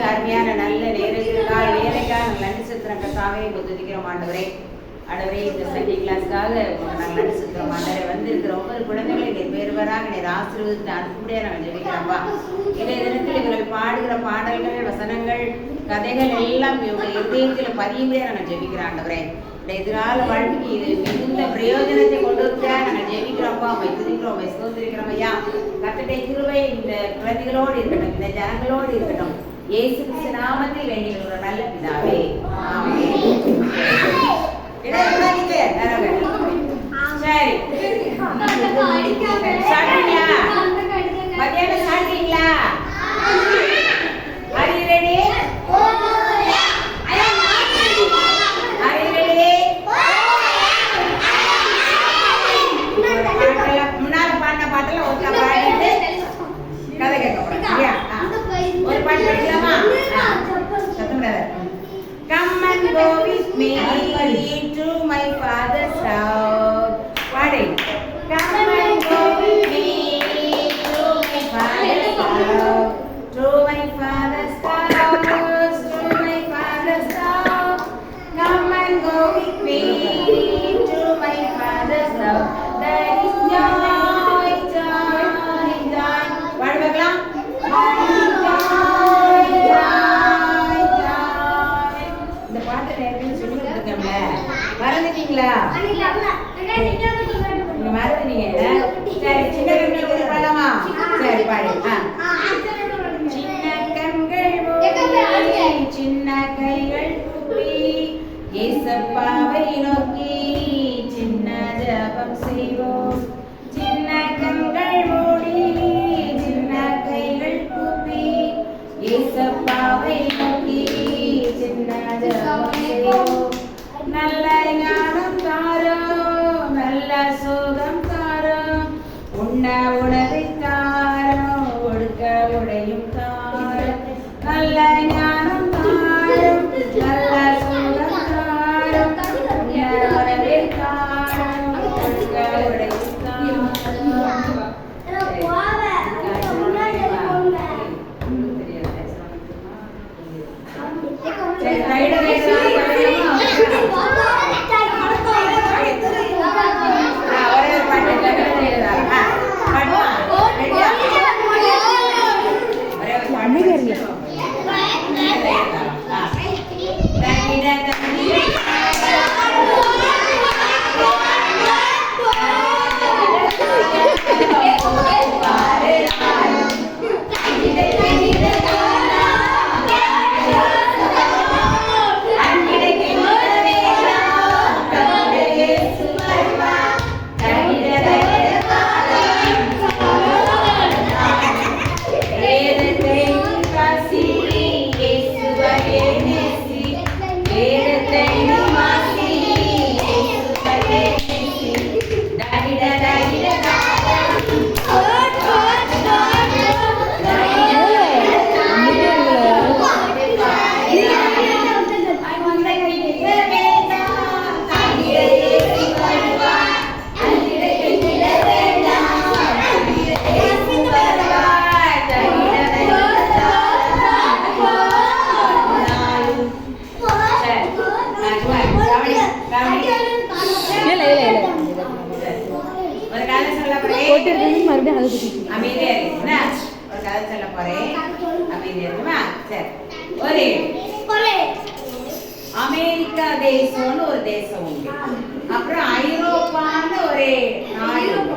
அருமையான நல்ல நேரத்திற்காக வேலைக்காக நன்றி செலுத்துறோம் கர்த்தாவே. துதிக்கிறோம் ஆண்டவரே. ஆண்டவரே, இந்த சண்டே கிளாஸ்க்காக நாங்கள் நன்றி செலுத்துறோம் ஆண்டவரே. வந்திருக்கிற ஒவ்வொரு குழந்தைகளை நீர் பேருவராக நீர் ஆசீர்வதித்து அனுப்பும்படியா நாங்கள் ஜெபிக்கிறோம்ப்பா. இன்றைய தினத்தில் இவர்கள் பாடுகிற பாடல்கள், வசனங்கள், கதைகள் எல்லாம் இவருடைய இதயத்தில் பதியும்படியா நாங்கள் ஜெபிக்கிறோம் ஆண்டவரே. எதிரால வாழ்க்கைக்கு இது மிகுந்த பிரயோஜனத்தை கொண்டு வர நாங்கள் ஜெபிக்கிறோம்ப்பா. அவை துதிக்கிறோம், அவை சோதரிக்கிறோம் ஐயா. கர்த்தருடைய கிருபை இந்த குழந்தைகளோடு இருக்கட்டும், இந்த ஜனங்களோடு இருக்கட்டும். இயேசு கிறிஸ்து நாமத்தில் வேண்டிய ஒரு நல்ல பிதாவே, ஆமென். சரி, சாப்பிட்டீங்களா? மத்தியானம் சாப்பிட்டீங்களா? Are you ready? முன்னால பாடின பாட்டெல்லாம் ஒருக்கா பாடிட்டு கதை கேட்க போறோம். ஒரு பாட்டு படிக்கலாமா? Come and go with me to my father's house. பாடு. Come and go with me to my father's house. To my father's house. To my father's house. Come and go with me to my father's house. There is joy, joy, joy. பாடு பார்க்கலாம். மறந்துட்டீங்களா? நீங்க மறந்துட்டீங்க. சரி, சின்ன கண்கள் கூட பாடலாமா? சரி, பாடு. சின்ன கண்கள் மூடி, சின்ன கைகள் கூப்பி, இயேசப்பாவை நோக்கி சின்ன ஜெபம் செய்வோம். சின்ன கண்கள் மூடி, சின்ன கைகள் கூப்பி, இயேசப்பாவை நோக்கி சின்ன ஜெபம் செய்வோம். நல்ல ஞானம் தாரும், நல்ல சுகம் தாரும், உண்ண உணவை தாரும், ஒடுக்க உடையும் தாரும். நல்ல ஞானம் தாரும், நல்ல சுகம் தாரும், உண்ண உணவை தாரும், ஒடுக்க உடையும் தாரும். அமெரிக்கா தேசம்னு ஒரு தேசம் உண்டு. அப்புறம் ஐரோப்பான்னு ஒரு நாடு உண்டு.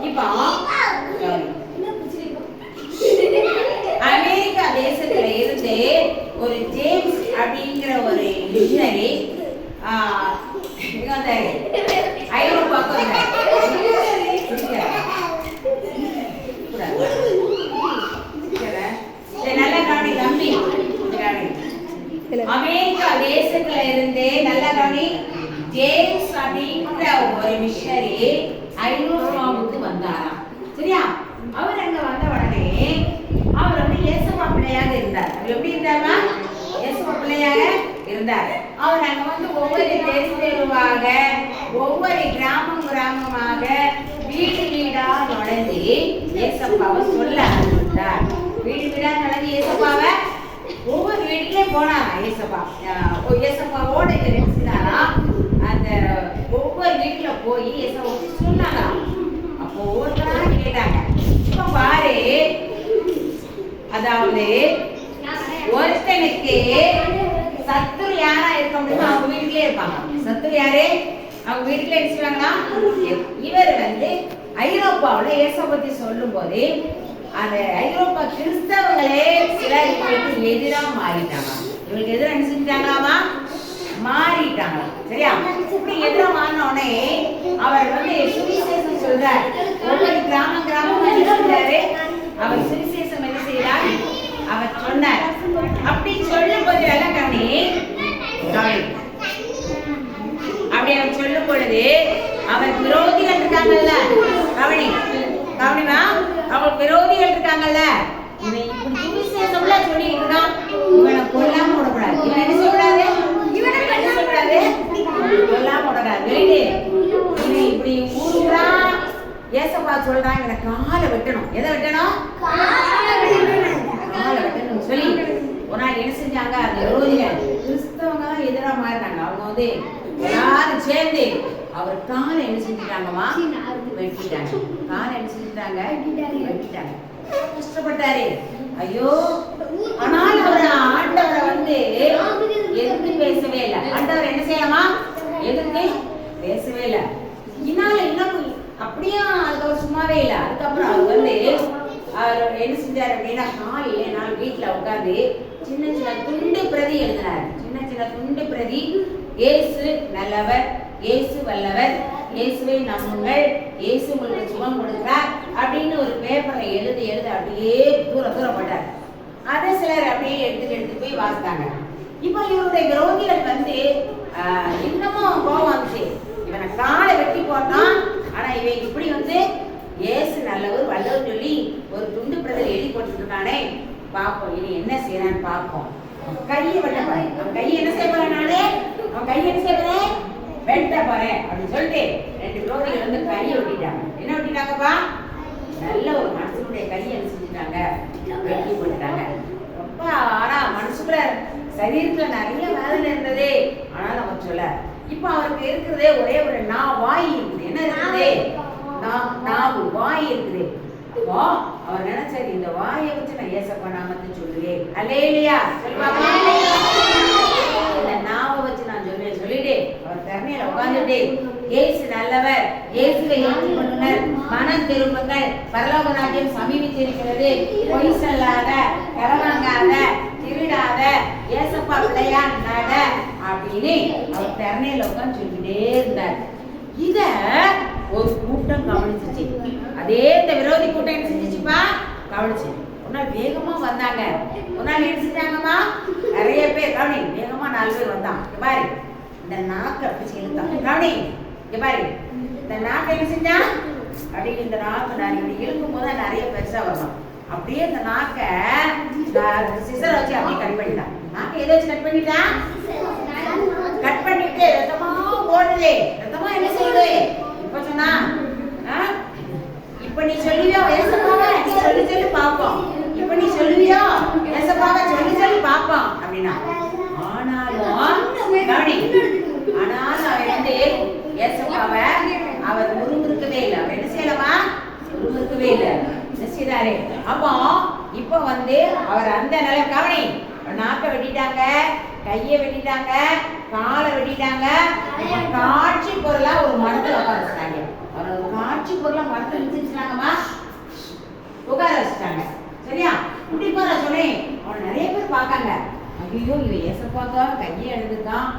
இப்போ அமெரிக்கா தேசத்துல இருந்து ஒரு ஜேம்ஸ் அப்படிங்கிற ஒரு மிஷனரி ஐரோப்பாவுக்கு நல்ல கவனி தம்பி. அமெரிக்கா தேசத்துல இருந்து நல்ல கவனி, ஜேம்ஸ் அப்படிங்கிற ஒரு மிஷனரி ஐரோப்பாவுக்கு வந்தாராம். சரியா? அவர் அங்க வந்த உடனே அவர் வந்து இயேசுவா பிள்ளையாக இருந்தார். அவர் எப்படி இருந்தாரா? இயேசுவா பிள்ளையாக இருந்தார். அவர் அங்க வந்து ஒவ்வொரு தெருவாக, ஒவ்வொரு கிராமமாக, வீடு வீடா நுழைந்து இயேசப்பாவை சொல்ல ஆரம்பித்தார். வீடு வீடா நடந்து ஏசப்பாவை ஒவ்வொரு வீட்டுலயே போனாரா ஏசப்பா. ஏசப்பாவோட நினைச்சினாரா அந்த ஒவ்வொரு வீட்டுல போய் ஏசப்பா சொன்னாரா. அப்போ ஒவ்வொருத்தரா கேட்டாங்க. இப்ப பாரு, அதாவது ஒருத்தனுக்கு சத்துரு யாரா இருக்க முடியுமோ அவங்க வீட்டுலயே இருப்பாங்க. சத்துரு யாரு? அவங்க வீட்டுல என்ன செய்வாங்கன்னா, இவர் ஐரோப்பாவுல இயேசுவை பத்தி சொல்லும் போது அந்த ஐரோப்பா கிறிஸ்தவங்களே சிலர் இவங்களுக்கு எதிராக மாறிட்டாங்க. இவங்களுக்கு எதிராக என்ன செஞ்சாங்களாமா? மாறிட்டாங்க. சரியா? இப்படி எதிராக மாறின உடனே அவர் சுவிசேஷம் சொல்றார். ஒவ்வொரு கிராமம் சொல்றாரு. அவர் சுவிசேஷம் என்ன செய்யறார்? அவர் சொன்னார். அப்படி சொல்லும் போது எல்லாம் கவனி, அப்படி அவர் சொல்லும் பொழுது அவர் விரோதிகள் இருக்காங்கல்ல, கவனிமா, அவர் விரோதிகள் இருக்காங்கல்ல, இவன் இப்படி சுவிசேஷம்ல சொல்லிட்டு இருக்கான், இவனை கொல்லாம விடக்கூடாது. இவன் என்ன சொல்லக்கூடாது? கொல்லாம விடக்கூடாது. இவன் இப்படி ஊருக்குறா ஏசப்பா சொல்றான், இவனை காலை வெட்டணும். எதை வெட்டணும்? காலை வெட்டணும் சொல்லி ஒரு நாள் என்ன செஞ்சாங்க? அந்த விரோதிகள் கிறிஸ்தவங்க தான் எதிராக மாறினாங்க. அவங்க எல்லாரும் சேர்ந்து அவர் காலை என்ன செஞ்சுட்டாங்கம்மா? வெட்டிட்டாங்க. காலை என்ன செஞ்சுட்டாங்க? வெட்டிட்டாங்க. கஷ்டப்பட்டாரு. ஐயோ, ஆனால் அவர் ஆண்டவரை எதிர்த்து பேசவே இல்லை. ஆண்டவர் என்ன செய்யலாமா? எதிர்த்து பேசவே இல்லை. இன்னும் அப்படியே அதுக்கப்புறம் சும்மாவே இல்லை. அதுக்கப்புறம் அவர் அவர் என்ன செஞ்சார் அப்படின்னா, காலையில நான் வீட்டுல உட்காந்து சின்ன சின்ன துண்டு பிரதி எழுதினார். சின்ன துண்டு பிரதி, இயேசு நல்லவர், இயேசு வல்லவர், இயேசுவை நம்புங்கள், இயேசு உங்களுக்கு சுகம் கொடுக்கிறார் அப்படின்னு ஒரு பேப்பரை எழுதி அப்படியே தூரப்பட்டார். அதை சிலர் அப்படியே எடுத்து போய் வாசித்தாங்க. இப்போ இவருடைய விரோதிகள் இன்னமும் கோபம் வந்துச்சு. இவனை காலை வெட்டி போட்டான். ஆனா இவன் இப்படி இயேசு நல்லவர் வல்லவர் சொல்லி ஒரு துண்டு பிரதர் எழுதி போட்டுட்டு இருக்கானே, பார்ப்போம் இனி என்ன செய்யறான்னு பார்ப்போம். கையை வெட்ட போறேன், அவன் கையை என்ன செய்ய போறேன், அவன் கையை என்ன செய்ய போறேன், வெட்ட போறேன் அப்படின்னு சொல்லிட்டு ரெண்டு விரோதிகள் கையை வெட்டிட்டாங்க. என்ன வெட்டிட்டாங்கப்பா? நல்ல ஒரு மனுஷனுடைய கையை என்ன செஞ்சுட்டாங்க? வெட்டி போட்டுட்டாங்க. ரொம்ப ஆனா மனுஷுக்குள்ள சரீரத்துல நிறைய வேதனை இருந்ததே. ஆனாலும் அவர் சொல்ல, இப்ப அவருக்கு இருக்கிறதே ஒரே ஒரு வாய் இருக்குது. என்ன இருக்குது? நாவு, வாய் இருக்குது. அப்போ அவர் நினைச்சாரு, இந்த வாயை வச்சு நான் ஏசப்பா நாமத்தை சொல்லுவேன். அல்லேலூயா சொல்லுவாங்க. இந்த நாவை வச்சு நான் சொல்லுவேன் சொல்லிட்டு அவர் தரணையில உட்கார்ந்துட்டு, இயேசு நல்லவர், இயேசுவை ஏற்றுக்கொள்ளுங்கள், மனம் திரும்புங்கள், பரலோக ராஜ்யம் சமீபித்திருக்கிறது, பொய் சொல்லாத, கரவாங்காத, திருடாத, ஏசப்பா பிள்ளையா நட அப்படின்னு அவர் தரணையில உட்கார்ந்து சொல்லிக்கிட்டே இருந்தார். இத ஒரு கூட்டம் கவனிச்சிச்சு. அதே இந்த விரோதி கூட்டம் என்ன செஞ்சிச்சுப்பா? கவனிச்சு. ஒரு நாள் வேகமா வந்தாங்க. ஒரு நாள் என்ன செஞ்சாங்கம்மா? நிறைய பேர் கவனி, வேகமா 4 பேர் வந்தான். பாரு, இந்த நாக்கு அப்படி இழுத்தான். கவனி, பாரு, இந்த நாக்கை என்ன செஞ்சா? அப்படி இந்த நாக்கு நான் இப்படி இழுக்கும் போது நிறைய பெருசா வரும். அப்படியே இந்த நாக்கை சிசரை வச்சு அப்படியே கட் பண்ணிட்டான். நாக்கை எதை வச்சு கட் பண்ணிட்டான்? கட் பண்ணிட்டு ரத்தமா ஓடுது. ரத்தமா என்ன செய்யுது? இப்ப சொன்னா, இப்ப நீ சொல்லுவியோ ஏசப்பாவை? நீ சொல்லி பாப்போம். இப்ப நீ சொல்லுவியோ ஏசப்பாவை? சொல்லி பாப்போம் அப்படின்னா. ஆனாலும் கவனி, ஆனாலும் அவர் ஏசப்பாவை அவர் முருங்கிருக்கவே இல்லை. அவர் என்ன செய்யலாமா? முருங்கிருக்கவே இல்லை. என்ன செய்தாரு? அப்போ இப்ப அவர் அந்த நிலை கவனி, நாக்கை வெட்டிட்டாங்க, கையை வெட்டிட்டாங்க, காலை வெட்டிட்டாங்க. காட்சி பொருளா ஒரு மரத்துல உட்கார வச்சுட்டாங்க. அவர் ஒரு காட்சி பொருளா மரத்துல வச்சுட்டாங்கம்மா, உட்கார வச்சுட்டாங்க. சரியா? இப்படி உட்கார சொன்னேன். அவனை நிறைய பேர் பார்க்காங்க. ஐயோ, இவன் ஏசப்பாக்கா கையை இழந்துட்டான்,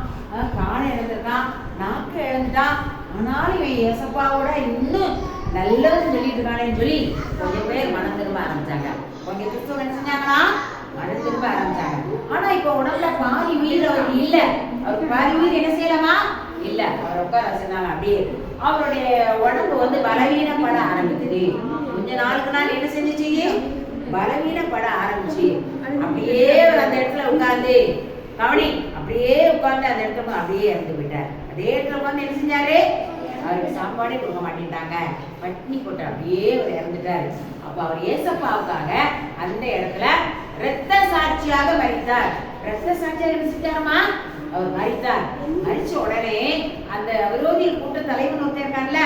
காலை இழந்துட்டான், நாக்கு இழந்துட்டான், ஆனாலும் இவன் ஏசப்பாவோட இன்னும் நல்லதுன்னு சொல்லிட்டு இருக்கானேன்னு சொல்லி கொஞ்சம் பேர் மனம் திரும்ப ஆரம்பிச்சாங்க. கொஞ்சம் கிறிஸ்தவ என்ன செஞ்சாங்கன்னா மனம் திரும்ப ஆரம்பிச்சாங்க. ஆனா இப்ப உடம்புல பாதி உயிர் அவருக்கு இல்ல. அவருக்கு பாதி உயிர் என்ன செய்யலாமா? இல்ல. அவர் உட்கார வச்சிருந்தாங்க. அப்படியே அவருடைய உடம்பு பலவீனப்பட ஆரம்பித்தது. கொஞ்ச நாளுக்கு நாள் என்ன செஞ்சிச்சு? பலவீனப்பட ஆரம்பிச்சு. அப்படியே அந்த இடத்துல உட்கார்ந்து கவனி, அப்படியே உட்கார்ந்து அந்த இடத்துல அப்படியே இறந்து போயிட்டார். அதே இடத்துல உட்கார்ந்து என்ன செஞ்சாரு? அவருக்கு சாப்பாடே கொடுக்க மாட்டேன்ட்டாங்க, பட்னி போட்டு அப்படியே அவர் இறந்துட்டாரு. அப்ப அவர் ஏசப்பாவுக்காக அந்த இடத்துல இரத்த சாட்சியாக மரித்தார். இரத்த சாட்சியாக என்ன செஞ்சாருமா? அவர் மரித்தார். மரிச்ச உடனே அந்த விரோதிகள் கூட்ட தலைவன் ஒருத்தர் இருக்கான்ல,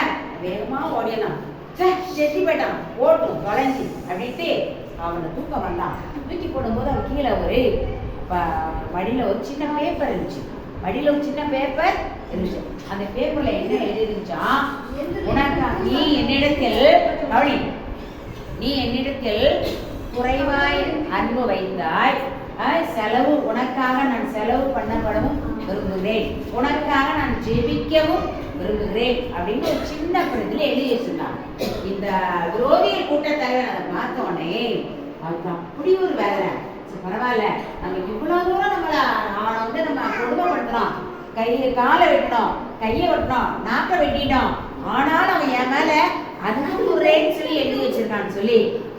வேகமா ஓடினான். செட்டி போயிட்டான், ஓட்டும் தொலைஞ்சி அப்படின்ட்டு அவனை தூக்க வந்தான். தூக்கி போடும்போது அவன் கீழே ஒரு மடியில ஒரு சின்ன பேப்பர் இருந்துச்சு. மடியில ஒரு சின்ன பேப்பர் இருந்துச்சு. அந்த பேப்பர்ல என்ன எழுதிருந்துச்சா, உனக்கா நீ என்னிடத்தில் குறைவாய் அன்பு வைத்தாய், செலவு உனக்காக நான் செலவு பண்ணப்படவும் விரும்புகிறேன், உனக்காக நான் ஜெபிக்கவும் விரும்புகிறேன் அப்படின்னு ஒரு சின்ன படத்துல எழுதி வச்சிருந்தான். இந்த விரோதிகள் கூட்ட தலைவர் அதை பார்த்த உடனே அவருக்கு அப்படி ஒரு வேலை, பரவாயில்ல நம்ம இவ்வளவு தூரம் அவனை நம்ம கொடுமைப்படுத்தணும், காலை வெட்டணும், கையை வெட்டணும், நாக்கை வெட்டிட்டோம், ஆனால் அவன் என் மேல அன்புறேன்னு சொல்லி எழுதி வச்சிருக்கான்னு சொல்லி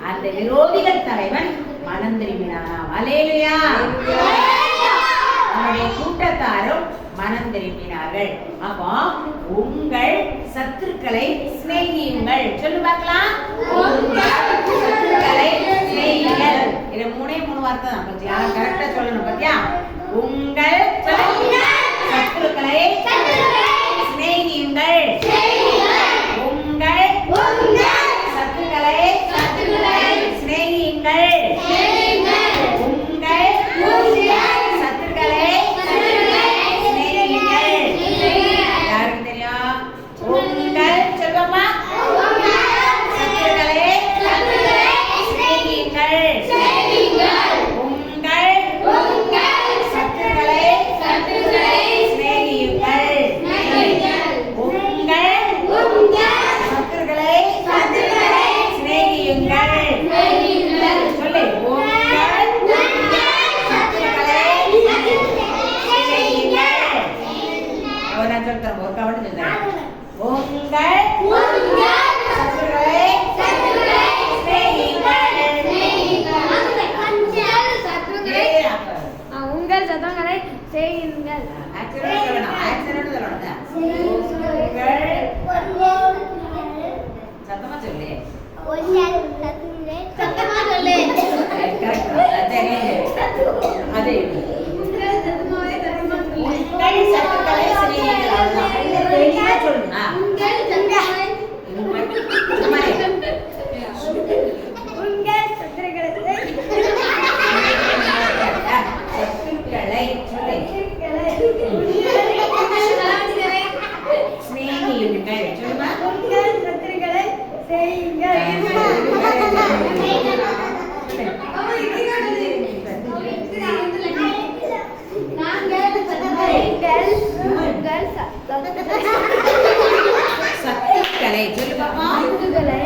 அந்த விரோதிகள் தலைவன் மனம் திரும்பினானா. அல்லேலூயா. அவனுடைய கூட்டத்தாரும் மனம் திரும்பினார்கள். அப்போ உங்கள் சத்துருக்களை சிநேகியுங்கள். சொல்லு பார்க்கலாம். சத்துருக்களை சிநேகியுங்கள். இது 3 வார்த்தை தான். பத்தியா, கரெக்டா சொல்லணும். பத்தியா, உங்கள் சத்துருக்களை சிநேகியுங்கள். உங்கள் சத்துருக்களை சிநேகியுங்கள். உங்கள் சத்தங்களை செய்யுங்கள். சத்தமா சொல்லு. சத்துக்களை